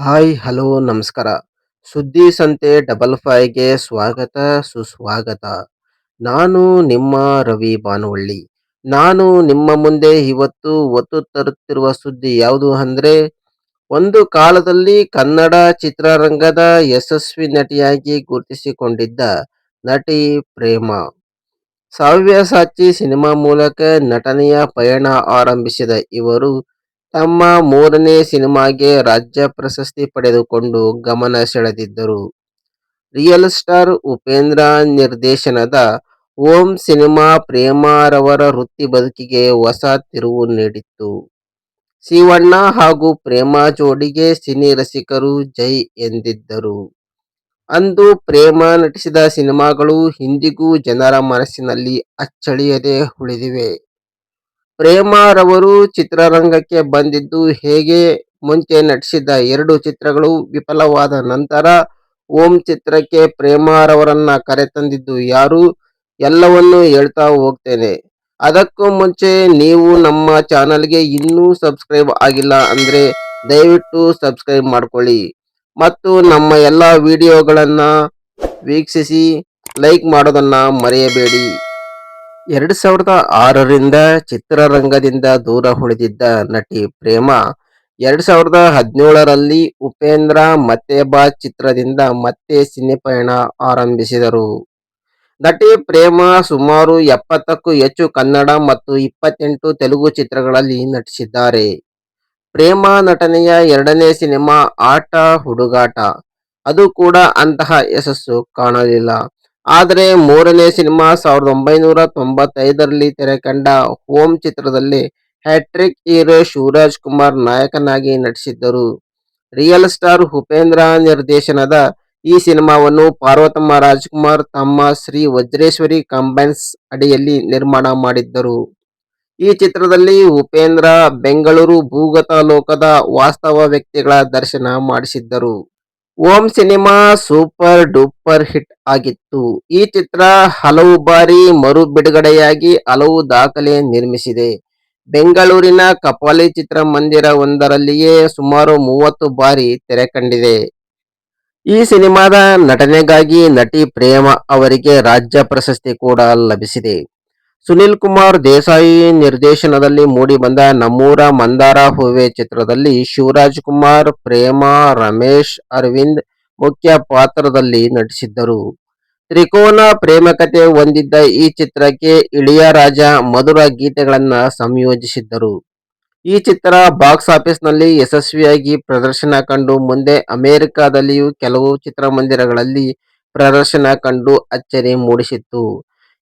Hi hello ನಮಸ್ಕಾರ. ಸುದ್ದಿ ಸಂತೆ ಡಬಲ್ ಫೈವ್ಗೆ ಸ್ವಾಗತ ಸುಸ್ವಾಗತ. ನಾನು ನಿಮ್ಮ ರವಿ ಬಾನುವಳ್ಳಿ. ನಾನು ನಿಮ್ಮ ಮುಂದೆ ಇವತ್ತು ಒತ್ತು ತರುತ್ತಿರುವ ಸುದ್ದಿ ಯಾವುದು ಅಂದ್ರೆ, ಒಂದು ಕಾಲದಲ್ಲಿ ಕನ್ನಡ ಚಿತ್ರರಂಗದ ಯಶಸ್ವಿ ನಟಿಯಾಗಿ ಗುರುತಿಸಿಕೊಂಡಿದ್ದ ನಟಿ ಪ್ರೇಮ ಸವ್ಯಸಾಚಿ ಸಿನಿಮಾ ಮೂಲಕ ನಟನೆಯ ಪಯಣ ಆರಂಭಿಸಿದ ಇವರು ತಮ್ಮ ಮೂರನೇ ಸಿನಿಮಾಗೆ ರಾಜ್ಯ ಪ್ರಶಸ್ತಿ ಪಡೆದುಕೊಂಡು ಗಮನ ಸೆಳೆದಿದ್ದರು. ರಿಯಲ್ ಸ್ಟಾರ್ ಉಪೇಂದ್ರ ನಿರ್ದೇಶನದ ಓಂ ಸಿನಿಮಾ ಪ್ರೇಮಾರವರ ವೃತ್ತಿ ಬದುಕಿಗೆ ಹೊಸ ತಿರುವು ನೀಡಿತ್ತು. ಶಿವಣ್ಣ ಹಾಗೂ ಪ್ರೇಮ ಜೋಡಿಗೆ ಸಿನಿ ರಸಿಕರು ಜೈ ಎಂದಿದ್ದರು. ಅಂದು ಪ್ರೇಮ ನಟಿಸಿದ ಸಿನಿಮಾಗಳು ಇಂದಿಗೂ ಜನರ ಮನಸ್ಸಿನಲ್ಲಿ ಅಚ್ಚಳಿಯದೆ ಉಳಿದಿವೆ. ಪ್ರೇಮರವರು ಚಿತ್ರರಂಗಕ್ಕೆ ಬಂದಿದ್ದು ಹೇಗೆ? ಮುಂಚೆ ನಟಿಸಿದ 2 ಚಿತ್ರಗಳು ವಿಫಲವಾದ ನಂತರ ಓಂ ಚಿತ್ರಕ್ಕೆ ಪ್ರೇಮರವರನ್ನ ಕರೆತಂದಿದ್ದು ಯಾರು? ಎಲ್ಲವನ್ನೂ ಹೇಳ್ತಾ ಹೋಗ್ತೇನೆ. ಅದಕ್ಕೂ ಮುಂಚೆ ನೀವು ನಮ್ಮ ಚಾನಲ್ಗೆ ಇನ್ನೂ ಸಬ್ಸ್ಕ್ರೈಬ್ ಆಗಿಲ್ಲ ಅಂದ್ರೆ ದಯವಿಟ್ಟು ಸಬ್ಸ್ಕ್ರೈಬ್ ಮಾಡ್ಕೊಳ್ಳಿ ಮತ್ತು ನಮ್ಮ ಎಲ್ಲ ವಿಡಿಯೋಗಳನ್ನ ವೀಕ್ಷಿಸಿ ಲೈಕ್ ಮಾಡೋದನ್ನ ಮರೆಯಬೇಡಿ. 2006ರಿಂದ ಚಿತ್ರರಂಗದಿಂದ ದೂರ ಉಳಿದಿದ್ದ ನಟಿ ಪ್ರೇಮ 2017ರಲ್ಲಿ ಉಪೇಂದ್ರ ಮತ್ತೆ ಬಾ ಚಿತ್ರದಿಂದ ಮತ್ತೆ ಸಿನಿಪಯಣ ಆರಂಭಿಸಿದರು. ನಟಿ ಪ್ರೇಮ ಸುಮಾರು 70ಕ್ಕೂ ಹೆಚ್ಚು ಕನ್ನಡ ಮತ್ತು 28 ತೆಲುಗು ಚಿತ್ರಗಳಲ್ಲಿ ನಟಿಸಿದ್ದಾರೆ. ಪ್ರೇಮ ನಟನೆಯ ಎರಡನೇ ಸಿನಿಮಾ ಆಟ ಹುಡುಗಾಟ. ಅದು ಕೂಡ ಅಂತಹ ಯಶಸ್ಸು ಕಾಣಲಿಲ್ಲ. ಆದರೆ ಮೂರನೇ ಸಿನಿಮಾ 1995ರಲ್ಲಿ ತೆರೆಕಂಡ ಓಂ ಚಿತ್ರದಲ್ಲಿ ಹ್ಯಾಟ್ರಿಕ್ ಹೀರೋ ಶಿವರಾಜ್ ಕುಮಾರ್ ನಾಯಕನಾಗಿ ನಟಿಸಿದ್ದರು. ರಿಯಲ್ ಸ್ಟಾರ್ ಉಪೇಂದ್ರ ನಿರ್ದೇಶನದ ಈ ಸಿನಿಮಾವನ್ನು ಪಾರ್ವತಮ್ಮ ರಾಜ್ಕುಮಾರ್ ತಮ್ಮ ಶ್ರೀ ವಜ್ರೇಶ್ವರಿ ಕಂಬೈನ್ಸ್ ಅಡಿಯಲ್ಲಿ ನಿರ್ಮಾಣ ಮಾಡಿದ್ದರು. ಈ ಚಿತ್ರದಲ್ಲಿ ಉಪೇಂದ್ರ ಬೆಂಗಳೂರು ಭೂಗತ ಲೋಕದ ವಾಸ್ತವ ವ್ಯಕ್ತಿಗಳ ದರ್ಶನ ಮಾಡಿಸಿದ್ದರು. ಓಂ ಸಿನಿಮಾ ಸೂಪರ್ ಡೂಪರ್ ಹಿಟ್ ಆಗಿತ್ತು. ಈ ಚಿತ್ರ ಹಲವು ಬಾರಿ ಮರು ಬಿಡುಗಡೆಯಾಗಿ ಹಲವು ದಾಖಲೆ ನಿರ್ಮಿಸಿದೆ. ಬೆಂಗಳೂರಿನ ಕಪಾಲಿ ಚಿತ್ರಮಂದಿರ ಒಂದರಲ್ಲಿಯೇ ಸುಮಾರು 30 ಬಾರಿ ತೆರೆಕಂಡಿದೆ. ಈ ಸಿನಿಮಾದ ನಟನೆಗಾಗಿ ನಟಿ ಪ್ರೇಮ ಅವರಿಗೆ ರಾಜ್ಯ ಪ್ರಶಸ್ತಿ ಕೂಡ ಲಭಿಸಿದೆ. ಸುನಿಲ್ ಕುಮಾರ್ ದೇಸಾಯಿ ನಿರ್ದೇಶನದಲ್ಲಿ ಮೂಡಿಬಂದ ನಮ್ಮೂರ ಮಂದಾರ ಹೂವೆ ಚಿತ್ರದಲ್ಲಿ ಶಿವರಾಜ್ ಕುಮಾರ್, ಪ್ರೇಮ, ರಮೇಶ್ ಅರವಿಂದ್ ಮುಖ್ಯ ಪಾತ್ರದಲ್ಲಿ ನಟಿಸಿದ್ದರು. ತ್ರಿಕೋನ ಪ್ರೇಮಕತೆ ಹೊಂದಿದ್ದ ಈ ಚಿತ್ರಕ್ಕೆ ಇಳಿಯರಾಜ ಮಧುರ ಗೀತೆಗಳನ್ನ ಸಂಯೋಜಿಸಿದ್ದರು. ಈ ಚಿತ್ರ ಬಾಕ್ಸ್ ಆಫೀಸ್ನಲ್ಲಿ ಯಶಸ್ವಿಯಾಗಿ ಪ್ರದರ್ಶನ ಕಂಡು ಮುಂದೆ ಅಮೆರಿಕಾದಲ್ಲಿಯೂ ಕೆಲವು ಚಿತ್ರಮಂದಿರಗಳಲ್ಲಿ ಪ್ರದರ್ಶನ ಕಂಡು ಅಚ್ಚರಿ ಮೂಡಿಸಿತ್ತು.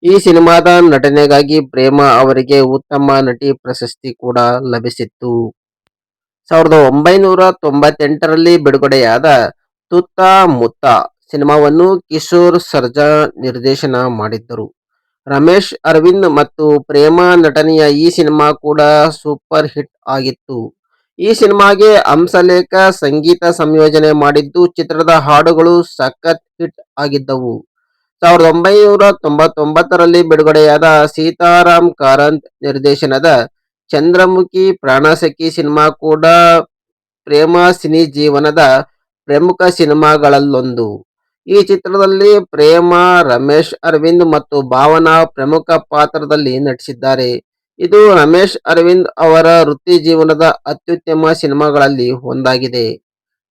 ಈ ಸಿನಿಮಾದ ನಟನೆಗಾಗಿ ಪ್ರೇಮ ಅವರಿಗೆ ಉತ್ತಮ ನಟಿ ಪ್ರಶಸ್ತಿ ಕೂಡ ಲಭಿಸಿತ್ತು. 1998ರಲ್ಲಿ ಬಿಡುಗಡೆಯಾದ ತುತ್ತ ಮುತ್ತ ಸಿನಿಮಾವನ್ನು ಕಿಶೋರ್ ಸರ್ಜಾ ನಿರ್ದೇಶನ ಮಾಡಿದ್ದರು. ರಮೇಶ್ ಅರವಿಂದ್ ಮತ್ತು ಪ್ರೇಮ ನಟನೆಯ ಈ ಸಿನಿಮಾ ಕೂಡ ಸೂಪರ್ ಹಿಟ್ ಆಗಿತ್ತು. ಈ ಸಿನಿಮಾಗೆ ಹಂಸಲೇಖ ಸಂಗೀತ ಸಂಯೋಜನೆ ಮಾಡಿದ್ದು, ಚಿತ್ರದ ಹಾಡುಗಳು ಸಖತ್ ಹಿಟ್ ಆಗಿದ್ದವು. 1999ರಲ್ಲಿ ಬಿಡುಗಡೆಯಾದ ಸೀತಾರಾಮ್ ಕಾರಂತ್ ನಿರ್ದೇಶನದ ಚಂದ್ರಮುಖಿ ಪ್ರಾಣಸಖಿ ಸಿನಿಮಾ ಕೂಡ ಪ್ರೇಮ ಸಿನಿ ಜೀವನದ ಪ್ರಮುಖ ಸಿನಿಮಾಗಳಲ್ಲೊಂದು. ಈ ಚಿತ್ರದಲ್ಲಿ ಪ್ರೇಮ, ರಮೇಶ್ ಅರವಿಂದ್ ಮತ್ತು ಭಾವನಾ ಪ್ರಮುಖ ಪಾತ್ರದಲ್ಲಿ ನಟಿಸಿದ್ದಾರೆ. ಇದು ರಮೇಶ್ ಅರವಿಂದ್ ಅವರ ವೃತ್ತಿ ಜೀವನದ ಅತ್ಯುತ್ತಮ ಸಿನಿಮಾಗಳಲ್ಲಿ ಒಂದಾಗಿದೆ.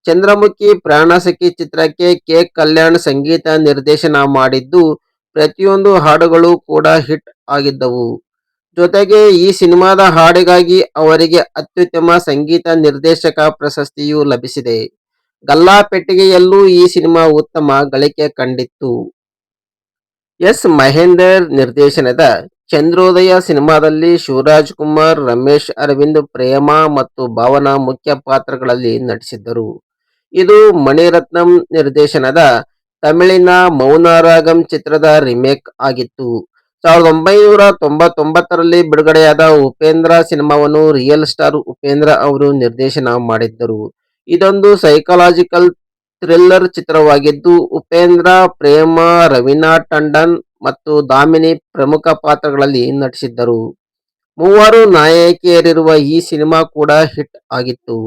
ಚಂದ್ರಮುಖಿ ಪ್ರಾಣಸಖಿ ಚಿತ್ರಕ್ಕೆ ಕೆ. ಕಲ್ಯಾಣ್ ಸಂಗೀತ ನಿರ್ದೇಶನ ಮಾಡಿದ್ದು, ಪ್ರತಿಯೊಂದು ಹಾಡುಗಳು ಕೂಡ ಹಿಟ್ ಆಗಿದ್ದವು. ಜೊತೆಗೆ ಈ ಸಿನಿಮಾದ ಹಾಡಿಗಾಗಿ ಅವರಿಗೆ ಅತ್ಯುತ್ತಮ ಸಂಗೀತ ನಿರ್ದೇಶಕ ಪ್ರಶಸ್ತಿಯೂ ಲಭಿಸಿದೆ. ಗಲ್ಲಾಪೆಟ್ಟಿಗೆಯಲ್ಲೂ ಈ ಸಿನಿಮಾ ಉತ್ತಮ ಗಳಿಕೆ ಕಂಡಿತ್ತು. ಎಸ್. ಮಹೇಂದರ್ ನಿರ್ದೇಶನದ ಚಂದ್ರೋದಯ ಸಿನಿಮಾದಲ್ಲಿ ಶಿವರಾಜ್ ಕುಮಾರ್, ರಮೇಶ್ ಅರವಿಂದ್, ಪ್ರೇಮ ಮತ್ತು ಭಾವನಾ ಮುಖ್ಯ ಪಾತ್ರಗಳಲ್ಲಿ ನಟಿಸಿದ್ದರು. ಇದು ಮಣಿರತ್ನಂ ನಿರ್ದೇಶನದ ತಮಿಳಿನ ಮೌನರಾಗಂ ಚಿತ್ರದ ರಿಮೇಕ್ ಆಗಿತ್ತು. 1999ರಲ್ಲಿ ಬಿಡುಗಡೆಯಾದ ಉಪೇಂದ್ರ ಸಿನಿಮಾವನ್ನು ರಿಯಲ್ ಸ್ಟಾರ್ ಉಪೇಂದ್ರ ಅವರು ನಿರ್ದೇಶನ ಮಾಡಿದ್ದರು. ಇದೊಂದು ಸೈಕಲಾಜಿಕಲ್ ಥ್ರಿಲ್ಲರ್ ಚಿತ್ರವಾಗಿದ್ದು, ಉಪೇಂದ್ರ, ಪ್ರೇಮ, ರವೀನಾ ಟಂಡನ್ ಮತ್ತು ದಾಮಿನಿ ಪ್ರಮುಖ ಪಾತ್ರಗಳಲ್ಲಿ ನಟಿಸಿದ್ದರು. ಮೂವರು ನಾಯಕಿಯರಿರುವ ಈ ಸಿನಿಮಾ ಕೂಡ ಹಿಟ್ ಆಗಿತ್ತು.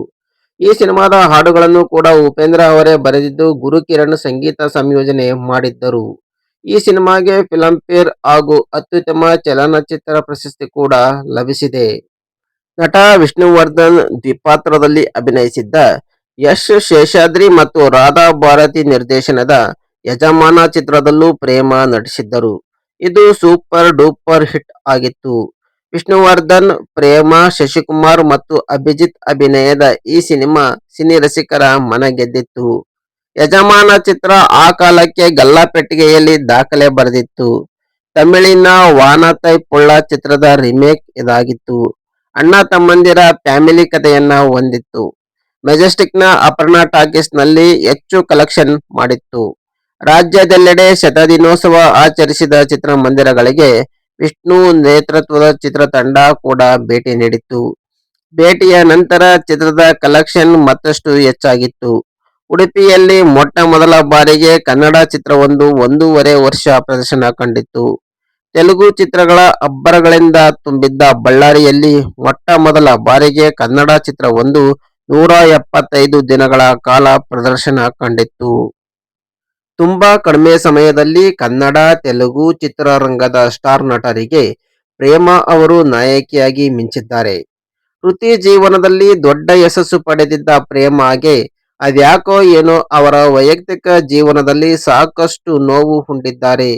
ಈ ಸಿನಿಮಾದ ಹಾಡುಗಳನ್ನು ಕೂಡ ಉಪೇಂದ್ರ ಅವರೇ ಬರೆದಿದ್ದು ಗುರುಕಿರಣ್ ಸಂಗೀತ ಸಂಯೋಜನೆ ಮಾಡಿದ್ದರು. ಈ ಸಿನಿಮಾಗೆ ಫಿಲ್ಮ್ಫೇರ್ ಹಾಗೂ ಅತ್ಯುತ್ತಮ ಚಲನಚಿತ್ರ ಪ್ರಶಸ್ತಿ ಕೂಡ ಲಭಿಸಿದೆ. ನಟ ವಿಷ್ಣುವರ್ಧನ್ ದ್ವಿಪಾತ್ರದಲ್ಲಿ ಅಭಿನಯಿಸಿದ್ದ ಯಶ್ ಶೇಷಾದ್ರಿ ಮತ್ತು ರಾಧಾ ಭಾರತಿ ನಿರ್ದೇಶನದ ಯಜಮಾನ ಚಿತ್ರದಲ್ಲೂ ಪ್ರೇಮ ನಟಿಸಿದ್ದರು. ಇದು ಸೂಪರ್ ಡೂಪರ್ ಹಿಟ್ ಆಗಿತ್ತು. ವಿಷ್ಣುವರ್ಧನ್, ಪ್ರೇಮ, ಶಶಿಕುಮಾರ್ ಮತ್ತು ಅಭಿಜಿತ್ ಅಭಿನಯದ ಈ ಸಿನಿಮಾ ಸಿನಿ ರಸಿಕರ ಮನ ಗೆದ್ದಿತ್ತು. ಯಜಮಾನ ಚಿತ್ರ ಆ ಕಾಲಕ್ಕೆ ಗಲ್ಲಾಪೆಟ್ಟಿಗೆಯಲ್ಲಿ ದಾಖಲೆ ಬರೆದಿತ್ತು. ತಮಿಳಿನ ವಾನತೈ ಪುಳ್ಳ ಚಿತ್ರದ ರಿಮೇಕ್ ಇದಾಗಿತ್ತು. ಅಣ್ಣ ತಮ್ಮಂದಿರ ಫ್ಯಾಮಿಲಿ ಕಥೆಯನ್ನ ಹೊಂದಿತ್ತು. ಮೆಜೆಸ್ಟಿಕ್ನ ಅಪರ್ಣಾ ಟಾಕೀಸ್ನಲ್ಲಿ ಹೆಚ್ಚು ಕಲೆಕ್ಷನ್ ಮಾಡಿತ್ತು. ರಾಜ್ಯದೆಲ್ಲೆಡೆ ಶತದಿನೋತ್ಸವ ಆಚರಿಸಿದ ಚಿತ್ರಮಂದಿರಗಳಿಗೆ ವಿಷ್ಣು ನೇತೃತ್ವದ ಚಿತ್ರತಂಡ ಕೂಡ ಭೇಟಿ ನೀಡಿತ್ತು. ಭೇಟಿಯ ನಂತರ ಚಿತ್ರದ ಕಲೆಕ್ಷನ್ ಮತ್ತಷ್ಟು ಹೆಚ್ಚಾಗಿತ್ತು. ಉಡುಪಿಯಲ್ಲಿ ಮೊಟ್ಟ ಮೊದಲ ಬಾರಿಗೆ ಕನ್ನಡ ಚಿತ್ರವೊಂದು 1.5 ವರ್ಷ ಪ್ರದರ್ಶನ ಕಂಡಿತ್ತು. ತೆಲುಗು ಚಿತ್ರಗಳ ಅಬ್ಬರಗಳಿಂದ ತುಂಬಿದ್ದ ಬಳ್ಳಾರಿಯಲ್ಲಿ ಮೊಟ್ಟ ಮೊದಲ ಬಾರಿಗೆ ಕನ್ನಡ ಚಿತ್ರವೊಂದು 175 ದಿನಗಳ ಕಾಲ ಪ್ರದರ್ಶನ ಕಂಡಿತ್ತು. ತುಂಬಾ ಕಡಿಮೆ ಸಮಯದಲ್ಲಿ ಕನ್ನಡ, ತೆಲುಗು ಚಿತ್ರರಂಗದ ಸ್ಟಾರ್ ನಟರಿಗೆ ಪ್ರೇಮಾ ಅವರು ನಾಯಕಿಯಾಗಿ ಮಿಂಚಿದ್ದಾರೆ. ವೃತ್ತಿ ಜೀವನದಲ್ಲಿ ದೊಡ್ಡ ಯಶಸ್ಸು ಪಡೆದಿದ್ದ ಪ್ರೇಮಾಗೆ ಅದ್ಯಾಕೋ ಏನೋ ಅವರ ವೈಯಕ್ತಿಕ ಜೀವನದಲ್ಲಿ ಸಾಕಷ್ಟು ನೋವು ಉಂಟಿದ್ದಾರೆ.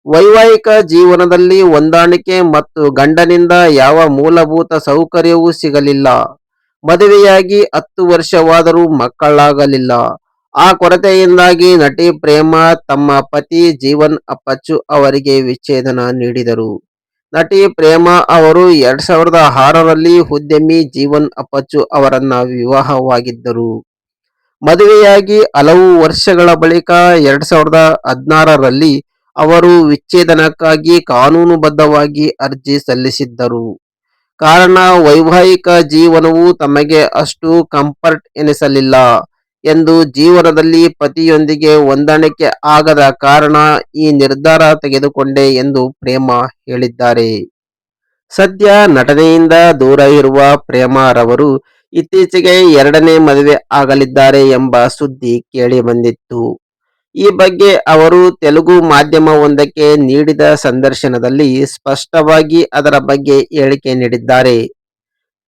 ವೈವಾಹಿಕ ಜೀವನದಲ್ಲಿ ಹೊಂದಾಣಿಕೆ ಮತ್ತು ಗಂಡನಿಂದ ಯಾವ ಮೂಲಭೂತ ಸೌಕರ್ಯವೂ ಸಿಗಲಿಲ್ಲ. ಮದುವೆಯಾಗಿ 10 ವರ್ಷವಾದರೂ ಮಕ್ಕಳಾಗಲಿಲ್ಲ. ಆ ಕೊರತೆಯಿಂದಾಗಿ ನಟಿ ಪ್ರೇಮಾ ತಮ್ಮ ಪತಿ ಜೀವನ್ ಅಪ್ಪಚ್ಚು ಅವರಿಗೆ ವಿಚ್ಛೇದನ ನೀಡಿದರು. ನಟಿ ಪ್ರೇಮಾ ಅವರು 2006ರಲ್ಲಿ ಉದ್ಯಮಿ ಜೀವನ್ ಅಪ್ಪಚ್ಚು ಅವರನ್ನ ವಿವಾಹವಾಗಿದ್ದರು. ಮದುವೆಯಾಗಿ ಹಲವು ವರ್ಷಗಳ ಬಳಿಕ 2016ರಲ್ಲಿ ಅವರು ವಿಚ್ಛೇದನಕ್ಕಾಗಿ ಕಾನೂನುಬದ್ಧವಾಗಿ ಅರ್ಜಿ ಸಲ್ಲಿಸಿದ್ದರು. ಕಾರಣ, ವೈವಾಹಿಕ ಜೀವನವು ತಮಗೆ ಅಷ್ಟು ಕಂಫರ್ಟ್ ಎನಿಸಲಿಲ್ಲ ಎಂದು ಜೀವನದಲ್ಲಿ ಪತಿಯೊಂದಿಗೆ ಹೊಂದಾಣಿಕೆ ಆಗದ ಕಾರಣ ಈ ನಿರ್ಧಾರ ತೆಗೆದುಕೊಂಡೆ ಎಂದು ಪ್ರೇಮಾ ಹೇಳಿದ್ದಾರೆ. ಸದ್ಯ ನಟನೆಯಿಂದ ದೂರ ಇರುವ ಪ್ರೇಮಾ ರವರು ಇತ್ತೀಚೆಗೆ 2ನೇ ಮದುವೆ ಆಗಲಿದ್ದಾರೆ ಎಂಬ ಸುದ್ದಿ ಕೇಳಿ ಬಂದಿತ್ತು. ಈ ಬಗ್ಗೆ ಅವರು ತೆಲುಗು ಮಾಧ್ಯಮವೊಂದಕ್ಕೆ ನೀಡಿದ ಸಂದರ್ಶನದಲ್ಲಿ ಸ್ಪಷ್ಟವಾಗಿ ಅದರ ಬಗ್ಗೆ ಹೇಳಿಕೆ ನೀಡಿದ್ದಾರೆ.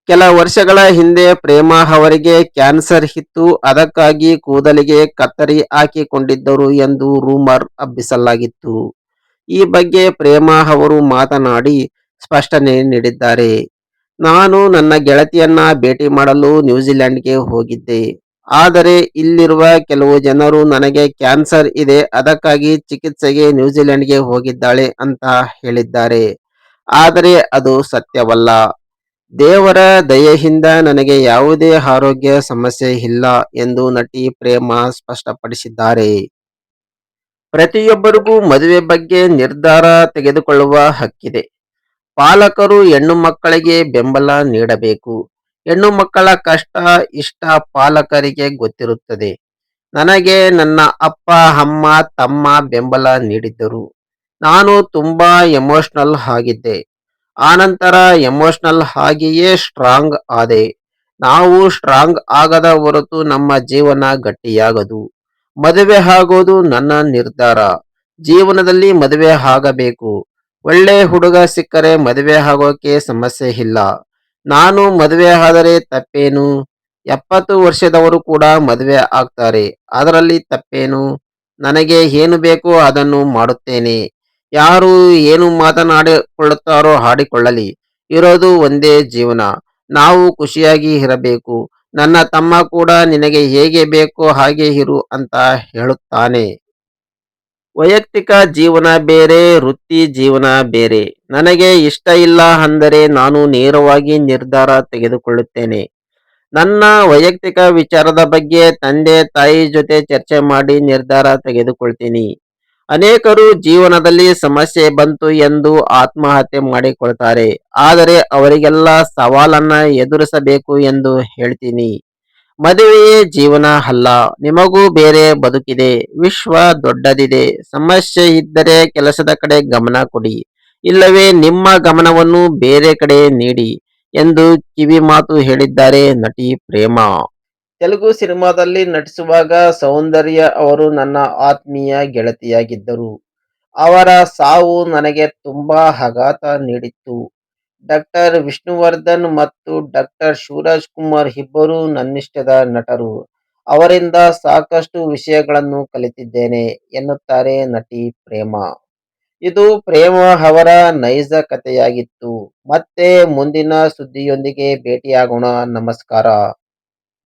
ಕೆಲ ವರ್ಷಗಳ ಹಿಂದೆ ಪ್ರೇಮಾ ಅವರಿಗೆ ಕ್ಯಾನ್ಸರ್ ಇತ್ತು. ಅದಕ್ಕಾಗಿ ಕೂದಲಿಗೆ ಕತ್ತರಿ ಹಾಕಿಕೊಂಡಿದ್ದರು ಎಂದು ರೂಮರ್ ಹಬ್ಬಿಸಲಾಗಿತ್ತು. ಈ ಬಗ್ಗೆ ಪ್ರೇಮಾ ಅವರು ಮಾತನಾಡಿ ಸ್ಪಷ್ಟನೆ ನೀಡಿದ್ದಾರೆ. ನಾನು ನನ್ನ ಗೆಳತಿಯನ್ನ ಭೇಟಿ ಮಾಡಲು ನ್ಯೂಜಿಲೆಂಡ್ಗೆ ಹೋಗಿದ್ದೆ. ಆದರೆ ಇಲ್ಲಿರುವ ಕೆಲವು ಜನರು ನನಗೆ ಕ್ಯಾನ್ಸರ್ ಇದೆ, ಅದಕ್ಕಾಗಿ ಚಿಕಿತ್ಸೆಗೆ ನ್ಯೂಜಿಲೆಂಡ್ಗೆ ಹೋಗಿದ್ದಾಳೆ ಅಂತ ಹೇಳಿದ್ದಾರೆ. ಆದರೆ ಅದು ಸತ್ಯವಲ್ಲ. ದೇವರ ದಯೆಯಿಂದ ನನಗೆ ಯಾವುದೇ ಆರೋಗ್ಯ ಸಮಸ್ಯೆ ಇಲ್ಲ ಎಂದು ನಟಿ ಪ್ರೇಮಾ ಸ್ಪಷ್ಟಪಡಿಸಿದ್ದಾರೆ. ಪ್ರತಿಯೊಬ್ಬರಿಗೂ ಮದುವೆ ಬಗ್ಗೆ ನಿರ್ಧಾರ ತೆಗೆದುಕೊಳ್ಳುವ ಹಕ್ಕಿದೆ. ಪಾಲಕರು ಹೆಣ್ಣು ಮಕ್ಕಳಿಗೆ ಬೆಂಬಲ ನೀಡಬೇಕು. ಹೆಣ್ಣು ಮಕ್ಕಳ ಕಷ್ಟ ಇಷ್ಟ ಪಾಲಕರಿಗೆ ಗೊತ್ತಿರುತ್ತದೆ. ನನಗೆ ನನ್ನ ಅಪ್ಪ ಅಮ್ಮ ತಮ್ಮ ಬೆಂಬಲ ನೀಡಿದ್ದರು. ನಾನು ತುಂಬಾ ಎಮೋಷನಲ್ ಆಗಿದ್ದೆ. ಆನಂತರ ಎಮೋಷನಲ್ ಆಗಿಯೇ ಸ್ಟ್ರಾಂಗ್ ಆದೆ. ನಾವು ಸ್ಟ್ರಾಂಗ್ ಆಗದ ಹೊರತು ನಮ್ಮ ಜೀವನ ಗಟ್ಟಿಯಾಗದು. ಮದುವೆ ಆಗೋದು ನನ್ನ ನಿರ್ಧಾರ. ಜೀವನದಲ್ಲಿ ಮದುವೆ ಆಗಬೇಕು. ಒಳ್ಳೆ ಹುಡುಗ ಸಿಕ್ಕರೆ ಮದುವೆ ಆಗೋಕೆ ಸಮಸ್ಯೆ ಇಲ್ಲ. ನಾನು ಮದುವೆ ಆದರೆ ತಪ್ಪೇನು? 70 ವರ್ಷದವರು ಕೂಡ ಮದುವೆ ಆಗ್ತಾರೆ. ಅದರಲ್ಲಿ ತಪ್ಪೇನು? ನನಗೆ ಏನು ಬೇಕೋ ಅದನ್ನು ಮಾಡುತ್ತೇನೆ. ಯಾರು ಏನು ಮಾತನಾಡಿಕೊಳ್ಳುತ್ತಾರೋ ಆಡಿಕೊಳ್ಳಲಿ. ಇರೋದು ಒಂದೇ ಜೀವನ. ನಾವು ಖುಷಿಯಾಗಿ ಇರಬೇಕು. ನನ್ನ ತಮ್ಮ ಕೂಡ ನಿನಗೆ ಹೇಗೆ ಬೇಕೋ ಹಾಗೆ ಇರು ಅಂತ ಹೇಳುತ್ತಾನೆ. ವೈಯಕ್ತಿಕ ಜೀವನ ಬೇರೆ, ವೃತ್ತಿ ಜೀವನ ಬೇರೆ. ನನಗೆ ಇಷ್ಟ ಇಲ್ಲ ಅಂದರೆ ನಾನು ನೇರವಾಗಿ ನಿರ್ಧಾರ ತೆಗೆದುಕೊಳ್ಳುತ್ತೇನೆ. ನನ್ನ ವೈಯಕ್ತಿಕ ವಿಚಾರದ ಬಗ್ಗೆ ತಂದೆ ತಾಯಿ ಜೊತೆ ಚರ್ಚೆ ಮಾಡಿ ನಿರ್ಧಾರ ತೆಗೆದುಕೊಳ್ತೀನಿ. ಅನೇಕರು ಜೀವನದಲ್ಲಿ ಸಮಸ್ಯೆ ಬಂತು ಎಂದು ಆತ್ಮಹತ್ಯೆ ಮಾಡಿಕೊಳ್ತಾರೆ. ಆದರೆ ಅವರಿಗೆಲ್ಲ ಸವಾಲನ್ನ ಎದುರಿಸಬೇಕು ಎಂದು ಹೇಳ್ತೀನಿ. ಮದುವೆಯೇ ಜೀವನ ಅಲ್ಲ. ನಿಮಗೂ ಬೇರೆ ಬದುಕಿದೆ. ವಿಶ್ವ ದೊಡ್ಡದಿದೆ. ಸಮಸ್ಯೆ ಇದ್ದರೆ ಕೆಲಸದ ಕಡೆ ಗಮನ ಕೊಡಿ, ಇಲ್ಲವೇ ನಿಮ್ಮ ಗಮನವನ್ನು ಬೇರೆ ಕಡೆ ನೀಡಿ ಎಂದು ಕಿವಿ ಮಾತು ಹೇಳಿದ್ದಾರೆ ನಟಿ ಪ್ರೇಮಾ. ತೆಲುಗು ಸಿನಿಮಾದಲ್ಲಿ ನಟಿಸುವಾಗ ಸೌಂದರ್ಯ ಅವರು ನನ್ನ ಆತ್ಮೀಯ ಗೆಳತಿಯಾಗಿದ್ದರು. ಅವರ ಸಾವು ನನಗೆ ತುಂಬಾ ಆಘಾತ ನೀಡಿತ್ತು. ಡಾಕ್ಟರ್ ವಿಷ್ಣುವರ್ಧನ್ ಮತ್ತು ಡಾಕ್ಟರ್ ಶಿವರಾಜ್ ಕುಮಾರ್ ಇಬ್ಬರೂ ನನ್ನಿಷ್ಟದ ನಟರು. ಅವರಿಂದ ಸಾಕಷ್ಟು ವಿಷಯಗಳನ್ನು ಕಲಿತಿದ್ದೇನೆ ಎನ್ನುತ್ತಾರೆ ನಟಿ ಪ್ರೇಮ. ಇದು ಪ್ರೇಮ ಅವರ ನೈಜ ಕಥೆಯಾಗಿತ್ತು. ಮತ್ತೆ ಮುಂದಿನ ಸುದ್ದಿಯೊಂದಿಗೆ ಭೇಟಿಯಾಗೋಣ. ನಮಸ್ಕಾರ.